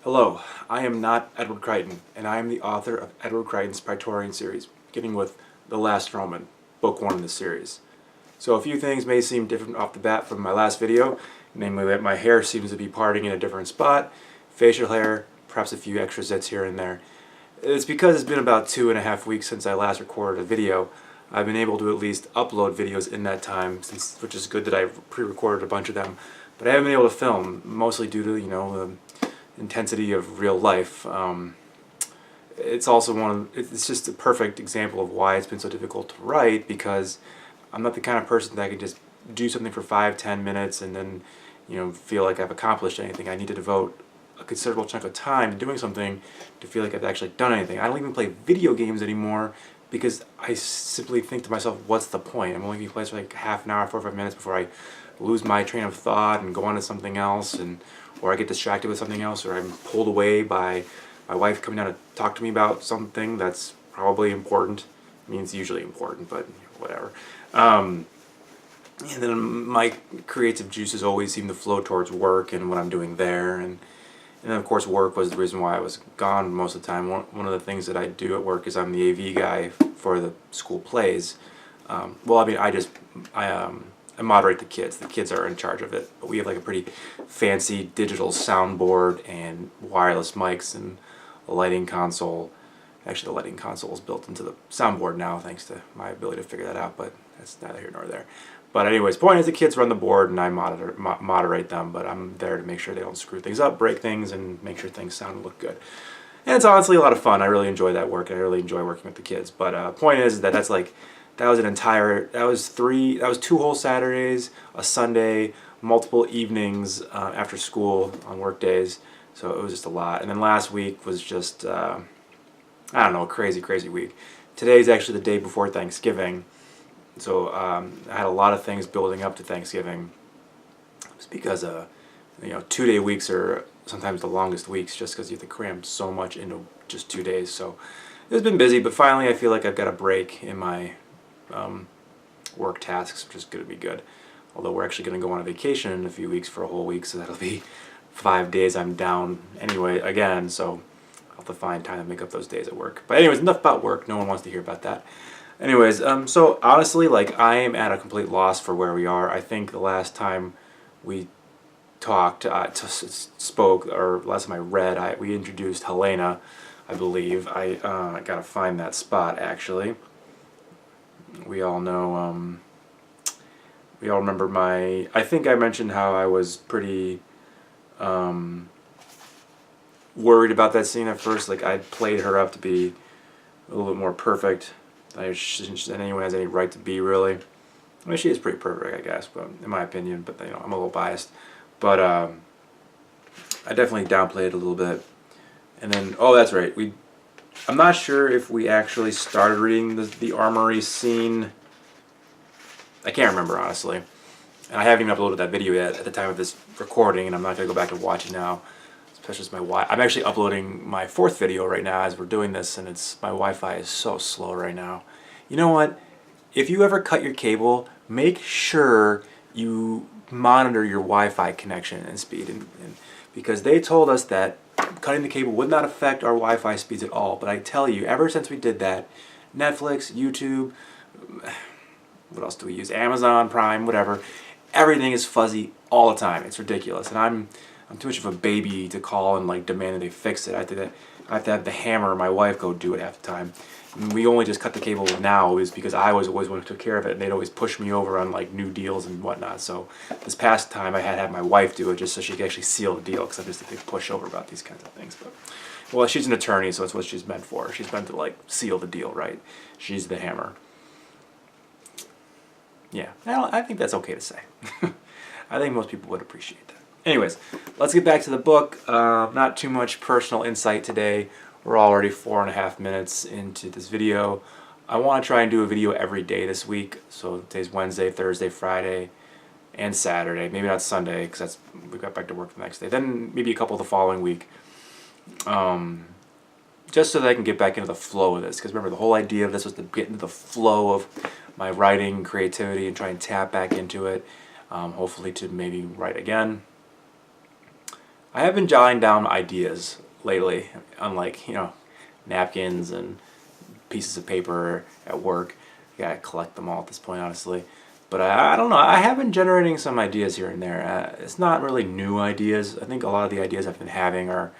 Hello, I am not Edward Crichton, and I am the author of Edward Crichton's Praetorian series, beginning with The Last Roman, book 1 in the series. So a few things may seem different off the bat from my last video, namely that my hair seems to be parting in a different spot, facial hair, perhaps a few extra zits here and there. It's because it's been about 2.5 weeks since I last recorded a video. I've been able to at least upload videos in that time, which is good that I've pre-recorded a bunch of them, but I haven't been able to film, mostly due to, the intensity of real life. It's also it's just a perfect example of why it's been so difficult to write, because I'm not the kind of person that can just do something for 5-10 minutes and then feel like I've accomplished anything. I need to devote a considerable chunk of time to doing something to feel like I've actually done anything. I don't even play video games anymore because I simply think to myself, what's the point? I'm only going to play for like half an hour, 45 minutes before I lose my train of thought and go on to something else, or I get distracted with something else, or I'm pulled away by my wife coming down to talk to me about something that's probably important. I mean, it's usually important, but whatever. And then my creative juices always seem to flow towards work and what I'm doing there, and then of course work was the reason why I was gone most of the time. One of the things that I do at work is I'm the AV guy for the school plays. Well, I mean, I moderate the kids. The kids are in charge of it, but we have like a pretty fancy digital soundboard and wireless mics and a lighting console. Actually, the lighting console is built into the soundboard now, thanks to my ability to figure that out, but that's neither here nor there. But anyways, point is the kids run the board and I moderate them, but I'm there to make sure they don't screw things up, break things, and make sure things sound and look good. And it's honestly a lot of fun. I really enjoy that work, and I really enjoy working with the kids. But point is that that was 2 whole Saturdays, a Sunday, multiple evenings after school on work days. So it was just a lot. And then last week was just, I don't know, a crazy, crazy week. Today's actually the day before Thanksgiving. So I had a lot of things building up to Thanksgiving. It's because, 2-day weeks are sometimes the longest weeks just because you have to cram so much into just 2 days. So it's been busy, but finally I feel like I've got a break in my work tasks, which is going to be good. Although we're actually going to go on a vacation in a few weeks for a whole week, so that'll be 5 days I'm down anyway again, so I'll have to find time to make up those days at work. But anyways, enough about work. No one wants to hear about that. Anyways, so honestly, like, I am at a complete loss for where we are. I think the last time we talked, spoke, or last time I read, we introduced Helena, I believe. I gotta find that spot, actually. We all know, we all remember I think I mentioned how I was pretty worried about that scene at first. Like, I played her up to be a little bit more perfect than anyone has any right to be, really. I mean, she is pretty perfect, I guess, but in my opinion, but I'm a little biased. But I definitely downplayed it a little bit. And then, oh, that's right, I'm not sure if we actually started reading the armory scene. I can't remember, honestly. And I haven't even uploaded that video yet at the time of this recording, and I'm not going to go back and watch it now. Especially as I'm actually uploading my 4th video right now as we're doing this, and my Wi-Fi is so slow right now. You know what? If you ever cut your cable, make sure you monitor your Wi-Fi connection and speed, because they told us that cutting the cable would not affect our Wi-Fi speeds at all. But I tell you, ever since we did that, Netflix, YouTube, what else do we use? Amazon Prime, whatever. Everything is fuzzy all the time. It's ridiculous, and I'm too much of a baby to call and like demand that they fix it. I have to have the hammer or my wife go do it half the time. And we only just cut the cable now is because I was always one who took care of it, and they'd always push me over on like new deals and whatnot. So this past time I had to have my wife do it just so she could actually seal the deal, because I'm just a big pushover about these kinds of things. But well, she's an attorney, so it's what she's meant for. She's meant to like seal the deal, right? She's the hammer. Yeah, I think that's okay to say. I think most people would appreciate that. Anyways, let's get back to the book. Not too much personal insight today. We're already 4.5 minutes into this video. I want to try and do a video every day this week. So today's Wednesday, Thursday, Friday, and Saturday. Maybe not Sunday, because we got back to work the next day. Then maybe a couple the following week. Just so that I can get back into the flow of this. Because remember, the whole idea of this was to get into the flow of my writing, creativity, and try and tap back into it. Hopefully to maybe write again. I have been jotting down ideas lately, unlike, napkins and pieces of paper at work. I gotta collect them all at this point, honestly. But I don't know, I have been generating some ideas here and there. It's not really new ideas. I think a lot of the ideas I've been having are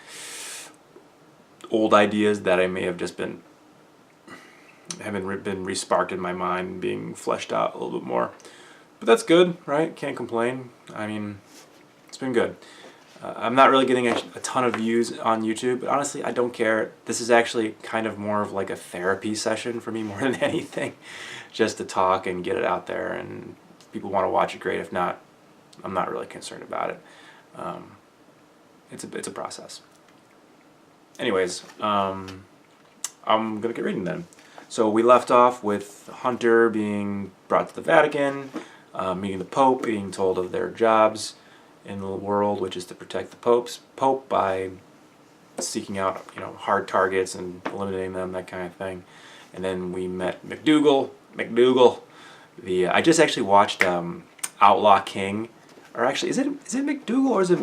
old ideas that I may have just been re-sparked in my mind, being fleshed out a little bit more. But that's good, right? Can't complain. I mean, it's been good. I'm not really getting a ton of views on YouTube, but honestly, I don't care. This is actually kind of more of like a therapy session for me more than anything. Just to talk and get it out there, and if people want to watch it, great. If not, I'm not really concerned about it. It's a process. Anyways, I'm gonna get reading then. So we left off with Hunter being brought to the Vatican, meeting the Pope, being told of their jobs in the world, which is to protect the Pope by seeking out, hard targets and eliminating them, that kind of thing. And then we met McDougal. I just actually watched Outlaw King, or actually, is it McDougal or is it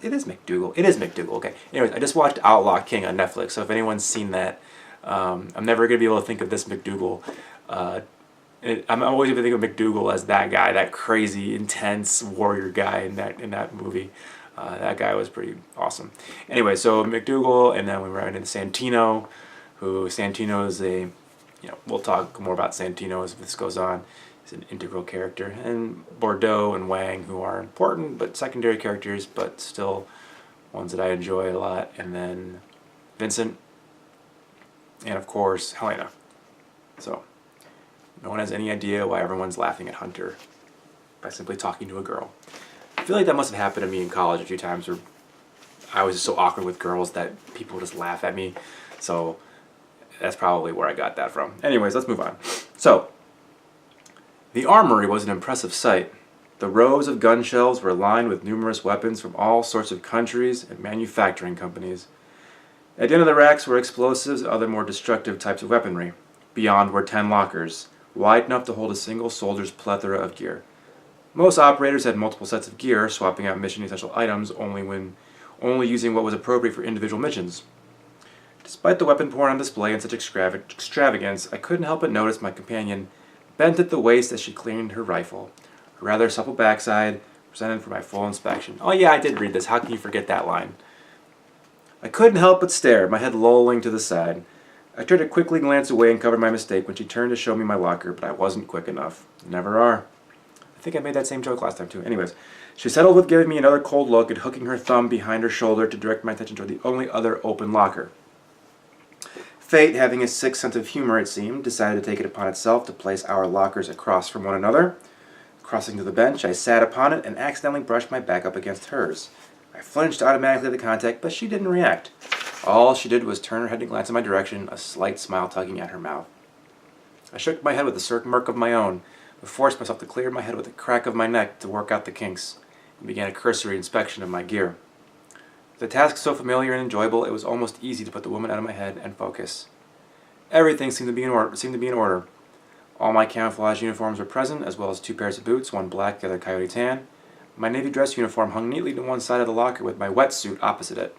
It is McDougal. It is McDougal. Okay. Anyways, I just watched Outlaw King on Netflix. So if anyone's seen that, I'm never gonna be able to think of this McDougal. I'm always gonna think of McDougal as that guy, that crazy, intense warrior guy in that movie. That guy was pretty awesome. Anyway, so McDougal, and then we ran into Santino, who Santino is we'll talk more about Santino as this goes on. He's an integral character, and Bordeaux and Wang, who are important but secondary characters, but still ones that I enjoy a lot. And then Vincent, and of course Helena. So no one has any idea why everyone's laughing at Hunter by simply talking to a girl. I feel like that must have happened to me in college a few times, where I was just so awkward with girls that people just laugh at me. So that's probably where I got that from. Anyways, let's move on. So the armory was an impressive sight. The rows of gun shelves were lined with numerous weapons from all sorts of countries and manufacturing companies. At the end of the racks were explosives and other more destructive types of weaponry. Beyond were 10 lockers, wide enough to hold a single soldier's plethora of gear. Most operators had multiple sets of gear, swapping out mission essential items only using what was appropriate for individual missions. Despite the weapon porn on display and such extravagance, I couldn't help but notice my companion bent at the waist as she cleaned her rifle. Her rather supple backside presented for my full inspection. Oh yeah, I did read this. How can you forget that line? I couldn't help but stare, my head lolling to the side. I tried to quickly glance away and cover my mistake when she turned to show me my locker, but I wasn't quick enough. Never are. I think I made that same joke last time too. Anyways, she settled with giving me another cold look and hooking her thumb behind her shoulder to direct my attention toward the only other open locker. Fate, having a sick sense of humor it seemed, decided to take it upon itself to place our lockers across from one another. Crossing to the bench, I sat upon it and accidentally brushed my back up against hers. I flinched automatically at the contact, but she didn't react. All she did was turn her head and glance in my direction, a slight smile tugging at her mouth. I shook my head with a smirk of my own, but forced myself to clear my head with a crack of my neck to work out the kinks, and began a cursory inspection of my gear. The task so familiar and enjoyable, it was almost easy to put the woman out of my head and focus. Everything seemed to be in order. All my camouflage uniforms were present, as well as 2 pairs of boots, one black, the other coyote tan. My navy dress uniform hung neatly to one side of the locker with my wetsuit opposite it.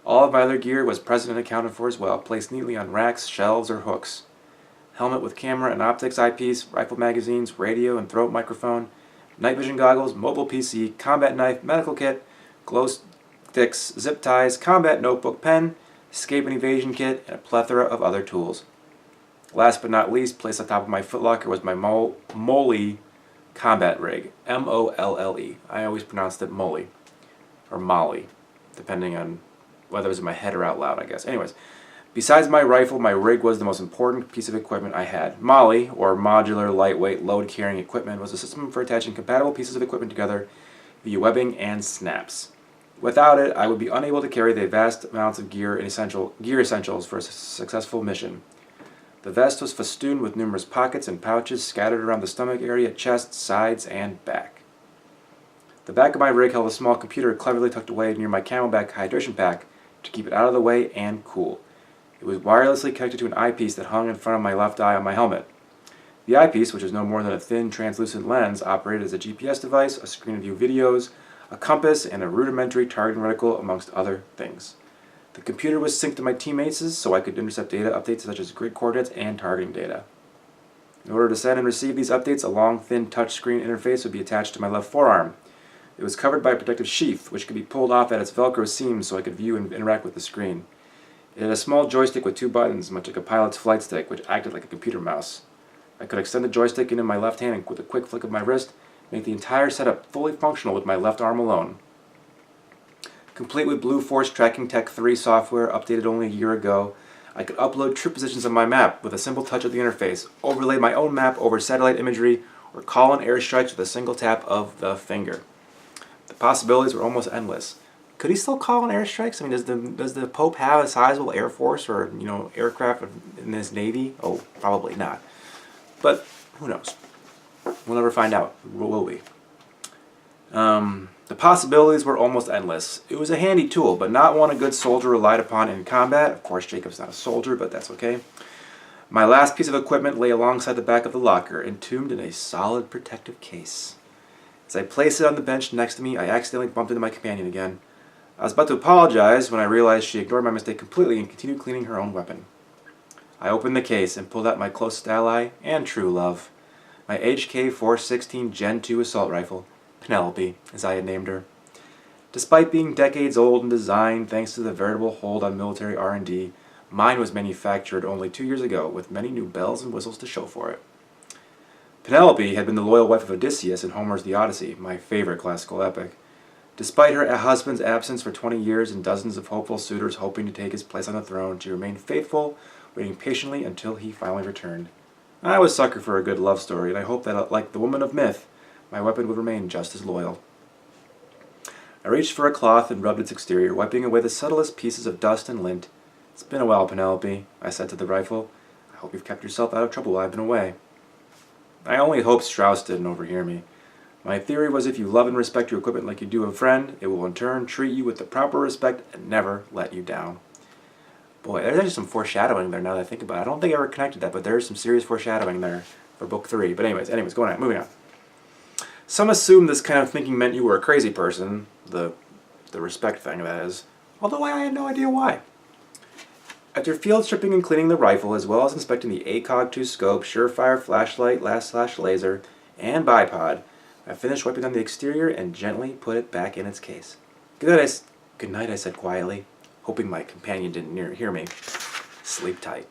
All of my other gear was present and accounted for as well, placed neatly on racks, shelves, or hooks. Helmet with camera and optics eyepiece, rifle magazines, radio and throat microphone, night vision goggles, mobile PC, combat knife, medical kit, glow sticks, zip ties, combat notebook, pen, escape and evasion kit, and a plethora of other tools. Last but not least, placed on top of my footlocker was my Molle combat rig, M-O-L-L-E. I always pronounced it Molly, or Molly, depending on whether it was in my head or out loud, I guess. Anyways, besides my rifle, my rig was the most important piece of equipment I had. Molly, or Modular Lightweight Load-Carrying Equipment, was a system for attaching compatible pieces of equipment together via webbing and snaps. Without it, I would be unable to carry the vast amounts of gear essentials for a successful mission. The vest was festooned with numerous pockets and pouches scattered around the stomach area, chest, sides, and back. The back of my rig held a small computer cleverly tucked away near my Camelback hydration pack to keep it out of the way and cool. It was wirelessly connected to an eyepiece that hung in front of my left eye on my helmet. The eyepiece, which was no more than a thin, translucent lens, operated as a GPS device, a screen to view videos, a compass, and a rudimentary targeting reticle, amongst other things. The computer was synced to my teammates so I could intercept data updates such as grid coordinates and targeting data. In order to send and receive these updates, a long, thin touchscreen interface would be attached to my left forearm. It was covered by a protective sheath, which could be pulled off at its Velcro seams so I could view and interact with the screen. It had a small joystick with 2 buttons, much like a pilot's flight stick, which acted like a computer mouse. I could extend the joystick into my left hand and with a quick flick of my wrist, make the entire setup fully functional with my left arm alone. Complete with Blue Force Tracking Tech 3 software updated only a year ago, I could upload trip positions on my map with a simple touch of the interface, overlay my own map over satellite imagery, or call in airstrikes with a single tap of the finger. The possibilities were almost endless. Could he still call in airstrikes? I mean, does the Pope have a sizable air force or aircraft in his navy? Oh, probably not. But who knows? We'll never find out, will we? The possibilities were almost endless. It was a handy tool, but not one a good soldier relied upon in combat. Of course, Jacob's not a soldier, but that's okay. My last piece of equipment lay alongside the back of the locker, entombed in a solid protective case. As I placed it on the bench next to me, I accidentally bumped into my companion again. I was about to apologize when I realized she ignored my mistake completely and continued cleaning her own weapon. I opened the case and pulled out my closest ally and true love, my HK-416 Gen 2 assault rifle, Penelope, as I had named her. Despite being decades old in design thanks to the veritable hold on military R&D, mine was manufactured only 2 years ago with many new bells and whistles to show for it. Penelope had been the loyal wife of Odysseus in Homer's The Odyssey, my favorite classical epic. Despite her husband's absence for 20 years and dozens of hopeful suitors hoping to take his place on the throne, she remained faithful, waiting patiently until he finally returned. I was a sucker for a good love story, and I hoped that, like the woman of myth, my weapon would remain just as loyal. I reached for a cloth and rubbed its exterior, wiping away the subtlest pieces of dust and lint. "It's been a while, Penelope," I said to the rifle. "I hope you've kept yourself out of trouble while I've been away." I only hoped Strauss didn't overhear me. My theory was if you love and respect your equipment like you do a friend, it will in turn treat you with the proper respect and never let you down. Boy, there's actually some foreshadowing there now that I think about it. I don't think I ever connected that, but there's some serious foreshadowing there for book 3. But anyways, going on, moving on. Some assumed this kind of thinking meant you were a crazy person, the respect thing, that is, although I had no idea why. After field stripping and cleaning the rifle, as well as inspecting the ACOG-2 scope, Surefire flashlight, laser, and bipod, I finished wiping on the exterior and gently put it back in its case. Good night, I said quietly, hoping my companion didn't hear me. Sleep tight.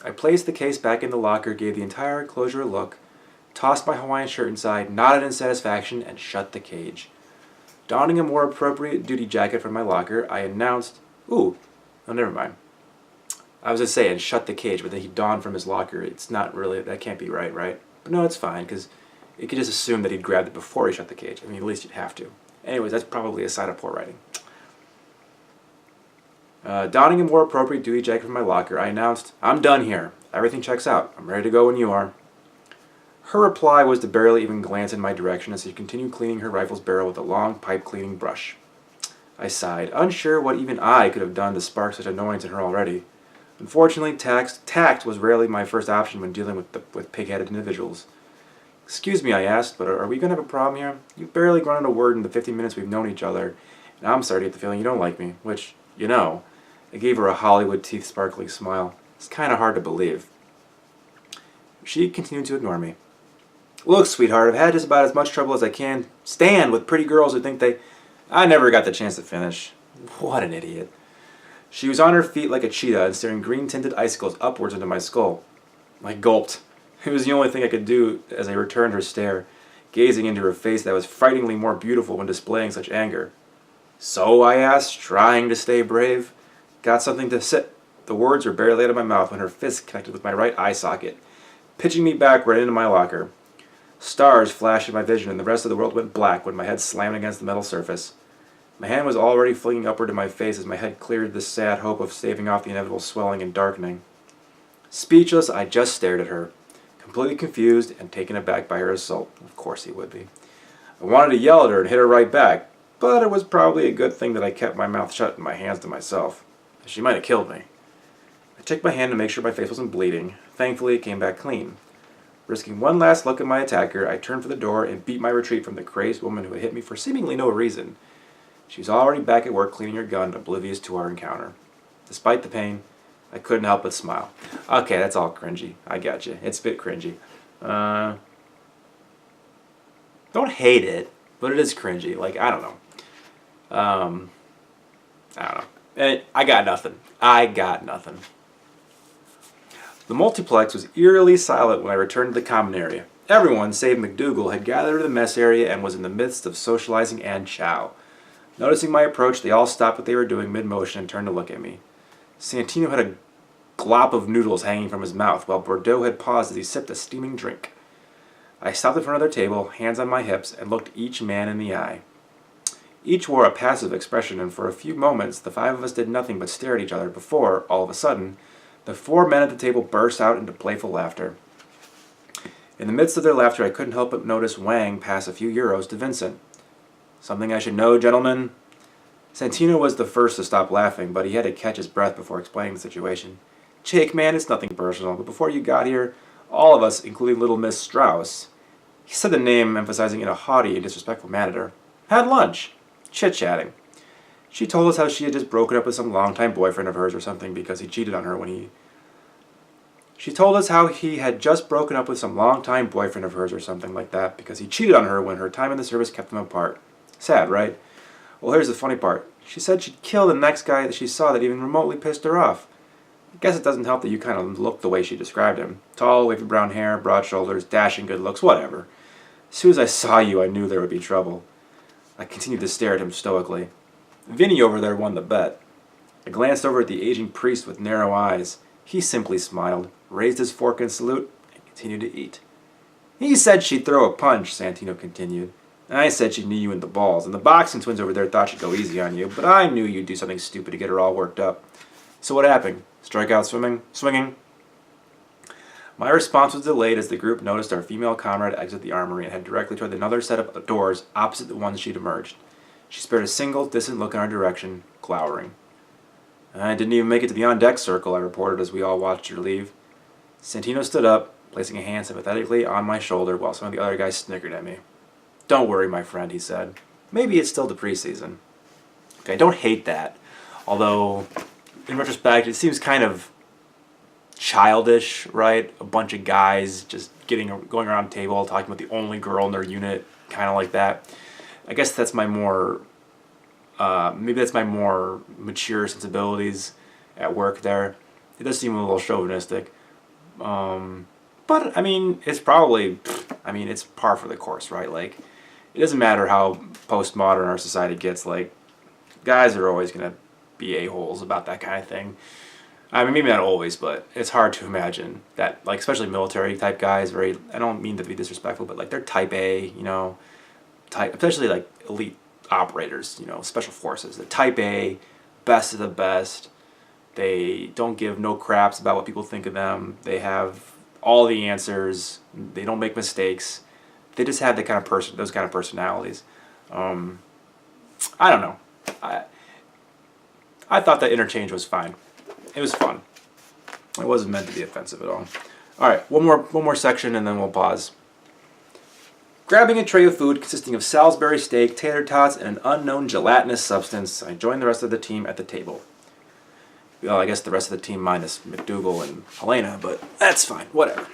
I placed the case back in the locker, gave the entire enclosure a look, tossed my Hawaiian shirt inside, nodded in satisfaction, and shut the cage. Donning a more appropriate duty jacket from my locker, I announced, oh, never mind. I was just saying, shut the cage, but then he donned from his locker. It's not really, that can't be right? But no, it's fine, because you could just assume that he'd grabbed it before he shut the cage. I mean, at least you'd have to. Anyways, that's probably a sign of poor writing. Donning a more appropriate duty jacket from my locker, I announced, "I'm done here. Everything checks out. I'm ready to go when you are." Her reply was to barely even glance in my direction as she continued cleaning her rifle's barrel with a long pipe-cleaning brush. I sighed, unsure what even I could have done to spark such annoyance in her already. Unfortunately, tact was rarely my first option when dealing with pig-headed individuals. "Excuse me," I asked, "but are we going to have a problem here? You've barely grown a word in the 15 minutes we've known each other, and I'm starting to get the feeling you don't like me, which, you know." I gave her a Hollywood teeth-sparkling smile. It's kind of hard to believe. She continued to ignore me. "Look, sweetheart, I've had just about as much trouble as I can stand with pretty girls who think they... I never got the chance to finish." What an idiot. She was on her feet like a cheetah and staring green-tinted icicles upwards into my skull. I gulped. It was the only thing I could do as I returned her stare, gazing into her face that was frighteningly more beautiful when displaying such anger. "So?" I asked, trying to stay brave. "Got something to say?" The words were barely out of my mouth when her fist connected with my right eye socket, pitching me backward into my locker. Stars flashed in my vision, and the rest of the world went black when my head slammed against the metal surface. My hand was already flinging upward to my face as my head cleared the sad hope of staving off the inevitable swelling and darkening. Speechless, I just stared at her, completely confused and taken aback by her assault. Of course he would be. I wanted to yell at her and hit her right back, but it was probably a good thing that I kept my mouth shut and my hands to myself. She might have killed me. I checked my hand to make sure my face wasn't bleeding. Thankfully, it came back clean. Risking one last look at my attacker, I turned for the door and beat my retreat from the crazed woman who had hit me for seemingly no reason. She was already back at work cleaning her gun, oblivious to our encounter. Despite the pain, I couldn't help but smile. Okay, that's all cringy. I got you. It's a bit cringy. Don't hate it, but it is cringy. Like, I don't know. I don't know. I got nothing. The multiplex was eerily silent when I returned to the common area. Everyone, save McDougal, had gathered in the mess area and was in the midst of socializing and chow. Noticing my approach, they all stopped what they were doing mid-motion and turned to look at me. Santino had a glop of noodles hanging from his mouth, while Bordeaux had paused as he sipped a steaming drink. I stopped in front of their table, hands on my hips, and looked each man in the eye. Each wore a passive expression, and for a few moments the five of us did nothing but stare at each other before, all of a sudden, the four men at the table burst out into playful laughter. In the midst of their laughter, I couldn't help but notice Wang pass a few euros to Vincent. "Something I should know, gentlemen?" Santino was the first to stop laughing, but he had to catch his breath before explaining the situation. "Jake, man, it's nothing personal, but before you got here, all of us, including little Miss Strauss," he said the name, emphasizing in a haughty and disrespectful manner, "had lunch, chit-chatting. She told us how she had just broken up with some longtime boyfriend of hers or something because he cheated on her when he... She told us how he had just broken up with some longtime boyfriend of hers or something like that because he cheated on her when her time in the service kept them apart. Sad, right? Well, here's the funny part. She said she'd kill the next guy that she saw that even remotely pissed her off. I guess it doesn't help that you kind of look the way she described him. Tall, wavy brown hair, broad shoulders, dashing good looks, whatever. As soon as I saw you, I knew there would be trouble." I continued to stare at him stoically. Vinny over there won the bet. I glanced over at the aging priest with narrow eyes. He simply smiled, raised his fork in salute, and continued to eat. "He said she'd throw a punch," Santino continued. "I said she'd knee you in the balls, and the boxing twins over there thought she'd go easy on you, but I knew you'd do something stupid to get her all worked up. So what happened? Strike out swinging? My response was delayed as the group noticed our female comrade exit the armory and head directly toward another set of doors opposite the ones she'd emerged. She spared a single, distant look in our direction, glowering. "I didn't even make it to the on-deck circle," I reported as we all watched her leave. Santino stood up, placing a hand sympathetically on my shoulder while some of the other guys snickered at me. "Don't worry, my friend," he said. "Maybe it's still the preseason." Okay, I don't hate that. Although, in retrospect, it seems kind of childish, right? A bunch of guys just going around a table talking about the only girl in their unit, kind of like that. I guess that's my more, maybe that's my more mature sensibilities at work there. It does seem a little chauvinistic. But, I mean, it's probably, it's par for the course, right? Like, it doesn't matter how postmodern our society gets, like, guys are always going to be a-holes about that kind of thing. I mean, maybe not always, but it's hard to imagine that, like, especially military-type guys, I don't mean to be disrespectful, but, like, they're type A, you know, especially, like, elite operators, you know, special forces. They're type A, best of the best. They don't give no craps about what people think of them. They have all the answers. They don't make mistakes. They just have those kind of personalities. I don't know. I thought that interchange was fine. It was fun. It wasn't meant to be offensive at all. All right, one more section, and then we'll pause. Grabbing a tray of food consisting of Salisbury steak, tater tots, and an unknown gelatinous substance, I joined the rest of the team at the table. Well, I guess the rest of the team minus McDougal and Helena, but that's fine, whatever.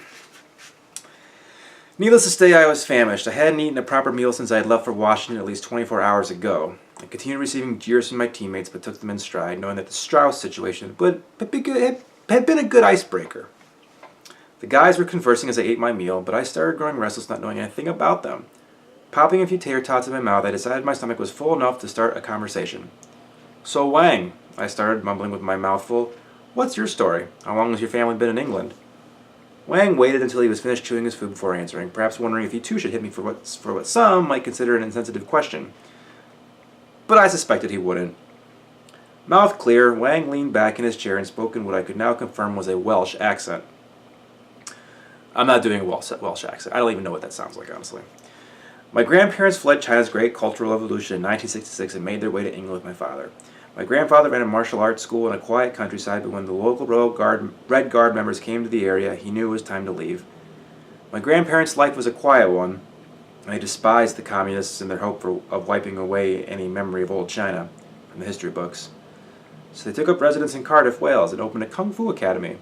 Needless to say, I was famished. I hadn't eaten a proper meal since I had left for Washington at least 24 hours ago. I continued receiving jeers from my teammates, but took them in stride, knowing that the Strauss situation had been a good icebreaker. The guys were conversing as I ate my meal, but I started growing restless not knowing anything about them. Popping a few tater tots in my mouth, I decided my stomach was full enough to start a conversation. "So Wang," I started, mumbling with my mouth full, "what's your story? How long has your family been in England?" Wang waited until he was finished chewing his food before answering, perhaps wondering if he too should hit me for what some might consider an insensitive question. But I suspected he wouldn't. Mouth clear, Wang leaned back in his chair and spoke in what I could now confirm was a Welsh accent. I'm not doing a Welsh accent. I don't even know what that sounds like, honestly. "My grandparents fled China's Great Cultural Revolution in 1966 and made their way to England with my father. My grandfather ran a martial arts school in a quiet countryside, but when the local Red Guard members came to the area, he knew it was time to leave. My grandparents' life was a quiet one. They despised the communists in their hope of wiping away any memory of old China from the history books. So they took up residence in Cardiff, Wales, and opened a kung fu academy.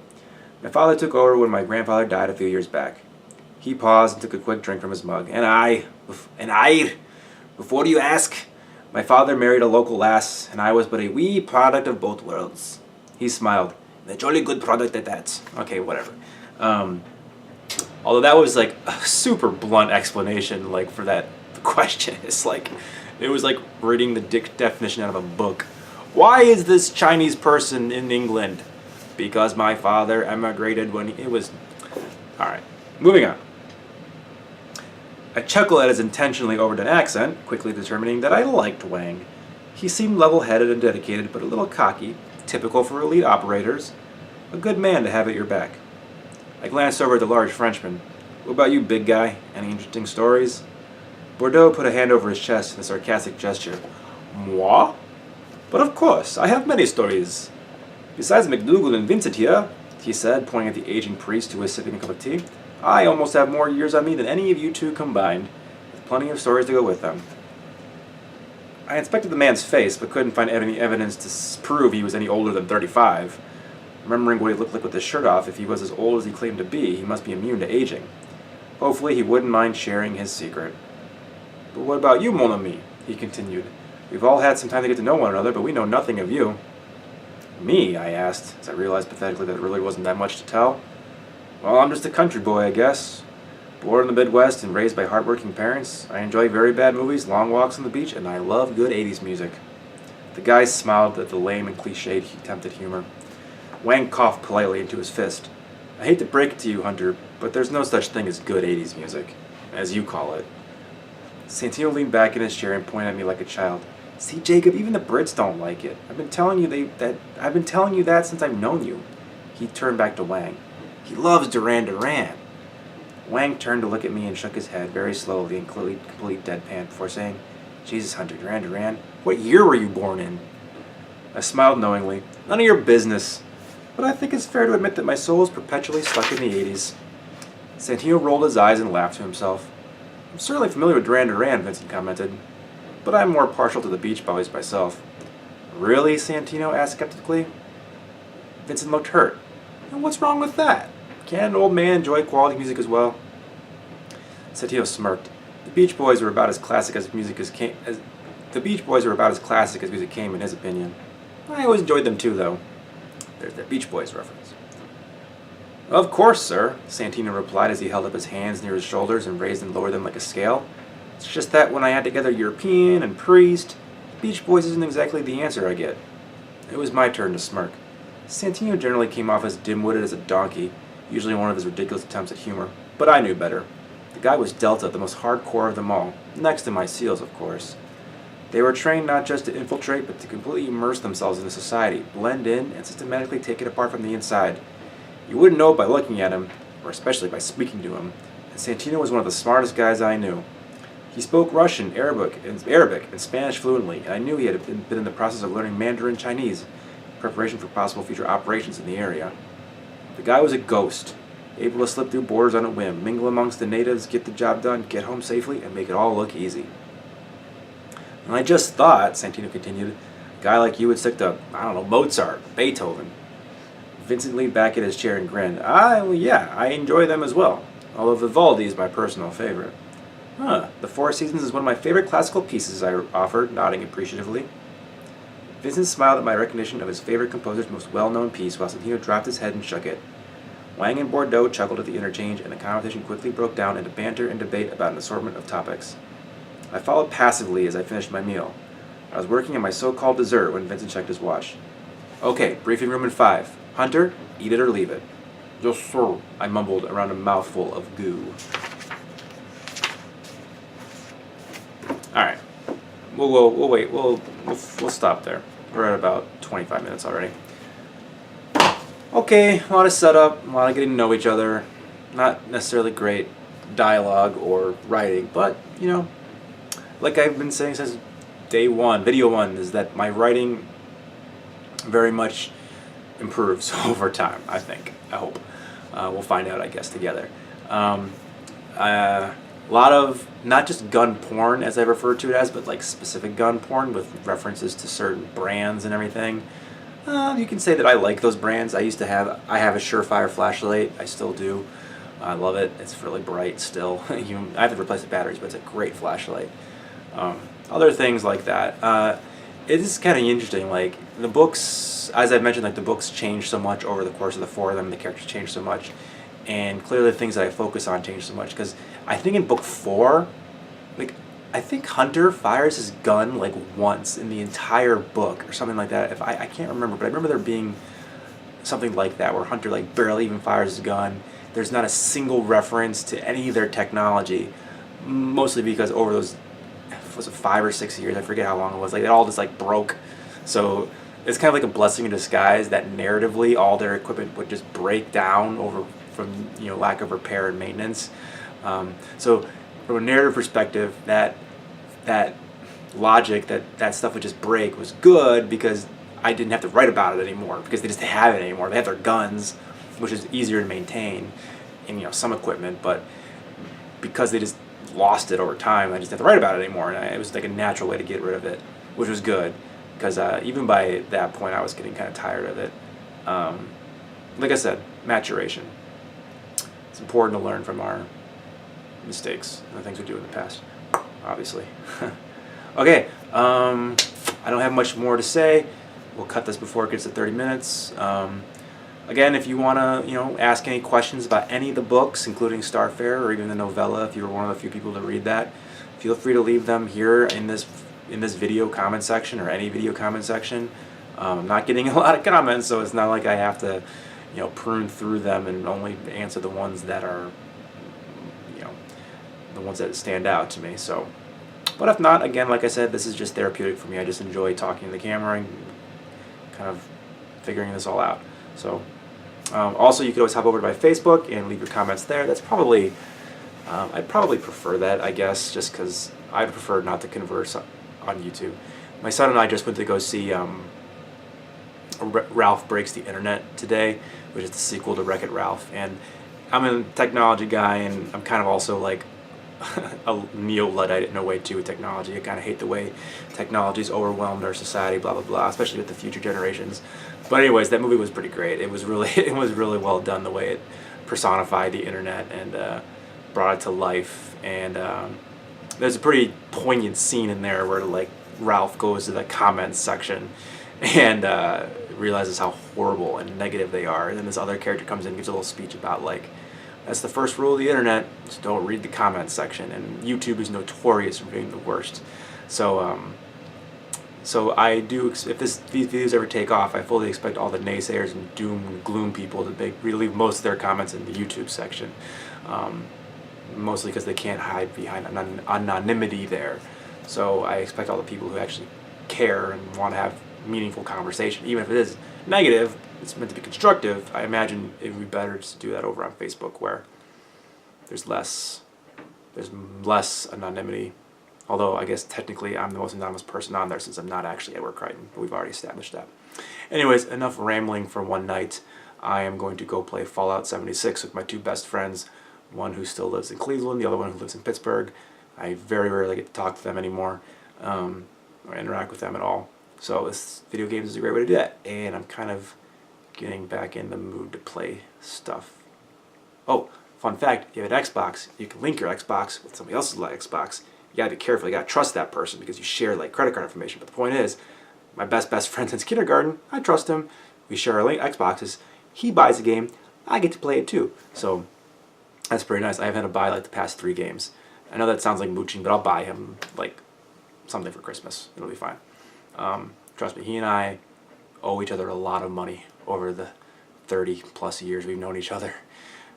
My father took over when my grandfather died a few years back. He paused and took a quick drink from his mug. Before you ask, my father married a local lass, and I was but a wee product of both worlds. He smiled. A jolly good product at that. Okay, whatever. Although that was like a super blunt explanation, like for that question. It's like, it was like reading the definition out of a book. Why is this Chinese person in England? Because my father emigrated when it was... Alright, moving on. I chuckled at his intentionally overdone accent, quickly determining that I liked Wang. He seemed level-headed and dedicated, but a little cocky, typical for elite operators. A good man to have at your back. I glanced over at the large Frenchman. What about you, big guy? Any interesting stories? Bordeaux put a hand over his chest in a sarcastic gesture. Moi? But of course, I have many stories. Besides McDougal and Vincent here, he said, pointing at the aging priest who was sipping a cup of tea, I almost have more years on me than any of you two combined, with plenty of stories to go with them. I inspected the man's face, but couldn't find any evidence to prove he was any older than 35. Remembering what he looked like with his shirt off, if he was as old as he claimed to be, he must be immune to aging. Hopefully he wouldn't mind sharing his secret. But what about you, mon ami? He continued. We've all had some time to get to know one another, but we know nothing of you. Me? I asked, as I realized pathetically that it really wasn't that much to tell. Well, I'm just a country boy, I guess. Born in the Midwest and raised by hardworking parents, I enjoy very bad movies, long walks on the beach, and I love good 80s music. The guy smiled at the lame and cliched attempted humor. Wang coughed politely into his fist. I hate to break it to you, Hunter, but there's no such thing as good 80s music, as you call it. Santino leaned back in his chair and pointed at me like a child. See, Jacob, even the Brits don't like it. I've been telling you that since I've known you. He turned back to Wang. He loves Duran Duran. Wang turned to look at me and shook his head very slowly and complete deadpan before saying, Jesus, Hunter, Duran Duran, what year were you born in? I smiled knowingly. None of your business. But I think it's fair to admit that my soul is perpetually stuck in the 80s. Santino rolled his eyes and laughed to himself. I'm certainly familiar with Duran Duran, Vincent commented. But I'm more partial to the Beach Boys myself. Really? Santino asked skeptically. Vincent looked hurt. And what's wrong with that? Can an old man enjoy quality music as well? Santino smirked. The Beach Boys were about as classic as music came in his opinion. I always enjoyed them too, though. There's that Beach Boys reference. Of course, sir, Santino replied as he held up his hands near his shoulders and raised and lowered them like a scale. It's just that when I add together European and priest, Beach Boys isn't exactly the answer I get. It was my turn to smirk. Santino generally came off as dim-witted as a donkey, usually one of his ridiculous attempts at humor, but I knew better. The guy was Delta, the most hardcore of them all, next to my SEALs, of course. They were trained not just to infiltrate, but to completely immerse themselves into society, blend in, and systematically take it apart from the inside. You wouldn't know it by looking at him, or especially by speaking to him, and Santino was one of the smartest guys I knew. He spoke Russian, Arabic, and Spanish fluently, and I knew he had been in the process of learning Mandarin Chinese, in preparation for possible future operations in the area. The guy was a ghost, able to slip through borders on a whim, mingle amongst the natives, get the job done, get home safely, and make it all look easy. And I just thought, Santino continued, a guy like you would stick to, Mozart, Beethoven. Vincent leaned back in his chair and grinned. Yeah, I enjoy them as well, although Vivaldi is my personal favorite. The Four Seasons is one of my favorite classical pieces, I offered, nodding appreciatively. Vincent smiled at my recognition of his favorite composer's most well-known piece, while Santino dropped his head and shook it. Wang and Bordeaux chuckled at the interchange, and the conversation quickly broke down into banter and debate about an assortment of topics. I followed passively as I finished my meal. I was working on my so-called dessert when Vincent checked his watch. Okay, briefing room in 5. Hunter, eat it or leave it. Yes, sir, I mumbled around a mouthful of goo. Alright. We'll wait. We'll stop there. We're at about 25 minutes already. Okay, a lot of setup, a lot of getting to know each other. Not necessarily great dialogue or writing, but, like I've been saying since day one, video one, is that my writing very much improves over time, I think. I hope. We'll find out, I guess, together. A lot of not just gun porn as I refer to it as, but like specific gun porn with references to certain brands and everything. You can say that I like those brands. I have a Surefire flashlight. I still do. I love it. It's really bright still. I have to replace the batteries, but it's a great flashlight. Other things like that. It is kind of interesting. Like the books, as I've mentioned, like the books change so much over the course of the 4 of them. The characters change so much, and clearly the things that I focus on change so much. Because I think in book 4, like I think Hunter fires his gun like once in the entire book or something like that. If I can't remember, but I remember there being something like that where Hunter like barely even fires his gun. There's not a single reference to any of their technology, mostly because over those, was it 5 or 6 years? I forget how long it was. Like it all just like broke. So it's kind of like a blessing in disguise that narratively all their equipment would just break down from lack of repair and maintenance. So from a narrative perspective, that logic that stuff would just break was good because I didn't have to write about it anymore because they just have it anymore. They have their guns, which is easier to maintain, and some equipment, but because they just lost it over time, I just didn't have to write about it anymore, and it was like a natural way to get rid of it, which was good because even by that point I was getting kind of tired of it. Like I said, maturation. It's important to learn from our mistakes and the things we do in the past, obviously. Okay, I don't have much more to say. We'll cut this before it gets to 30 minutes. Again, if you want to, ask any questions about any of the books, including Starfare or even the novella, if you were one of the few people to read that, feel free to leave them here in this video comment section or any video comment section. I'm not getting a lot of comments, so it's not like I have to, prune through them and only answer the ones that are, the ones that stand out to me. So, but if not, again, like I said, this is just therapeutic for me. I just enjoy talking to the camera and kind of figuring this all out. So, also you could always hop over to my Facebook and leave your comments there. That's probably, I'd probably prefer that, I guess, just because I prefer not to converse on YouTube. My son and I just went to go see Ralph Breaks the Internet today, which is the sequel to Wreck-It Ralph. And I'm a technology guy, and I'm kind of also like a neo-Luddite in a way too with technology. I kind of hate the way technology's overwhelmed our society, blah blah blah, especially with the future generations. But anyways, that movie was pretty great. It was really well done, the way it personified the internet and brought it to life. And there's a pretty poignant scene in there where like Ralph goes to the comments section and realizes how horrible and negative they are, and then this other character comes in and gives a little speech about like, that's the first rule of the internet, just don't read the comments section, and YouTube is notorious for being the worst. So so I do, if these videos ever take off, I fully expect all the naysayers and doom and gloom people to leave most of their comments in the YouTube section, mostly because they can't hide behind anonymity there. So I expect all the people who actually care and want to have meaningful conversation, even if it is negative, it's meant to be constructive. I imagine it would be better to do that over on Facebook, where there's less anonymity. Although I guess technically I'm the most anonymous person on there since I'm not actually Edward Crichton, but we've already established that. Anyways, enough rambling for one night. I am going to go play Fallout 76 with my 2 best friends, one who still lives in Cleveland, the other one who lives in Pittsburgh. I very rarely get to talk to them anymore, or interact with them at all. So this video games is a great way to do that, and I'm kind of getting back in the mood to play stuff. Oh, fun fact, if you have an Xbox, you can link your Xbox with somebody else's Xbox. You gotta be careful, you gotta trust that person because you share like credit card information. But the point is, my best friend since kindergarten, I trust him. We share our Xboxes. He buys a game, I get to play it too. So that's pretty nice. I haven't had to buy like the past 3 games. I know that sounds like mooching, but I'll buy him like something for Christmas. It'll be fine. Trust me, he and I owe each other a lot of money over the 30+ years we've known each other.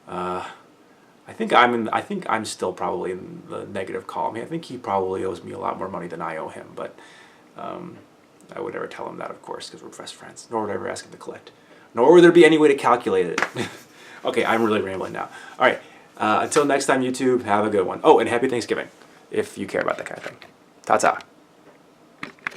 I think I'm still probably in the negative column. I think he probably owes me a lot more money than I owe him, but I would never tell him that, of course, because we're best friends. Nor would I ever ask him to collect. Nor would there be any way to calculate it. Okay, I'm really rambling now. All right, until next time, YouTube, have a good one. Oh, and happy Thanksgiving, if you care about that kind of thing. Ta-ta.